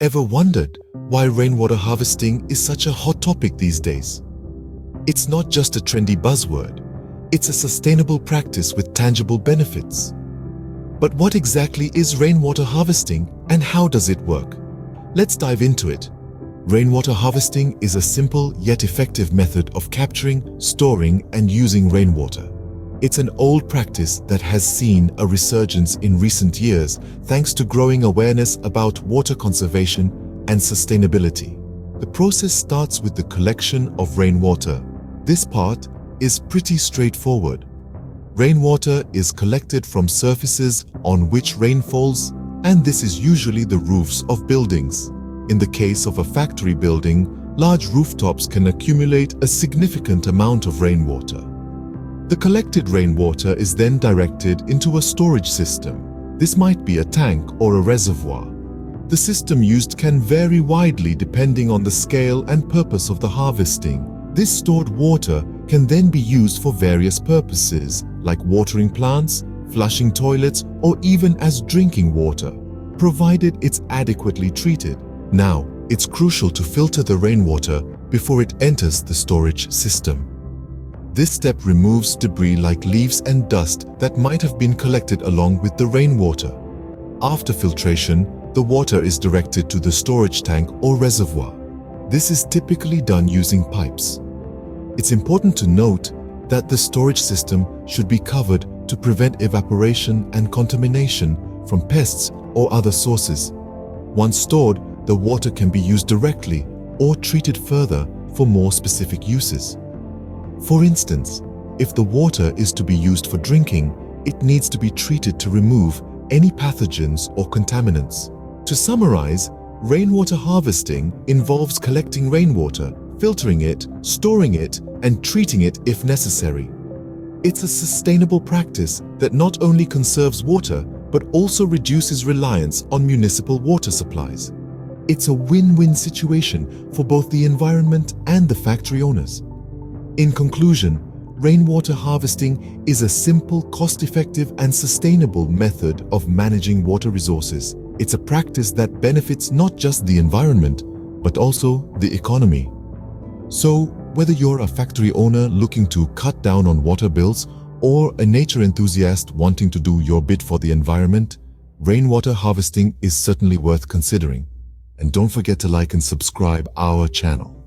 Ever wondered why rainwater harvesting is such a hot topic these days? It's not just a trendy buzzword, it's a sustainable practice with tangible benefits. But what exactly is rainwater harvesting and how does it work? Let's dive into it. Rainwater harvesting is a simple yet effective method of capturing, storing, and using rainwater. It's an old practice that has seen a resurgence in recent years thanks to growing awareness about water conservation and sustainability. The process starts with the collection of rainwater. This part is pretty straightforward. Rainwater is collected from surfaces on which rain falls, and this is usually the roofs of buildings. In the case of a factory building, large rooftops can accumulate a significant amount of rainwater. The collected rainwater is then directed into a storage system. This might be a tank or a reservoir. The system used can vary widely depending on the scale and purpose of the harvesting. This stored water can then be used for various purposes, like watering plants, flushing toilets, or even as drinking water, provided it's adequately treated. Now, it's crucial to filter the rainwater before it enters the storage system. This step removes debris like leaves and dust that might have been collected along with the rainwater. After filtration, the water is directed to the storage tank or reservoir. This is typically done using pipes. It's important to note that the storage system should be covered to prevent evaporation and contamination from pests or other sources. Once stored, the water can be used directly or treated further for more specific uses. For instance, if the water is to be used for drinking, it needs to be treated to remove any pathogens or contaminants. To summarize, rainwater harvesting involves collecting rainwater, filtering it, storing it, and treating it if necessary. It's a sustainable practice that not only conserves water, but also reduces reliance on municipal water supplies. It's a win-win situation for both the environment and the factory owners. In conclusion, rainwater harvesting is a simple, cost-effective, and sustainable method of managing water resources. It's a practice that benefits not just the environment, but also the economy. So, whether you're a factory owner looking to cut down on water bills or a nature enthusiast wanting to do your bit for the environment, rainwater harvesting is certainly worth considering. And don't forget to like and subscribe our channel.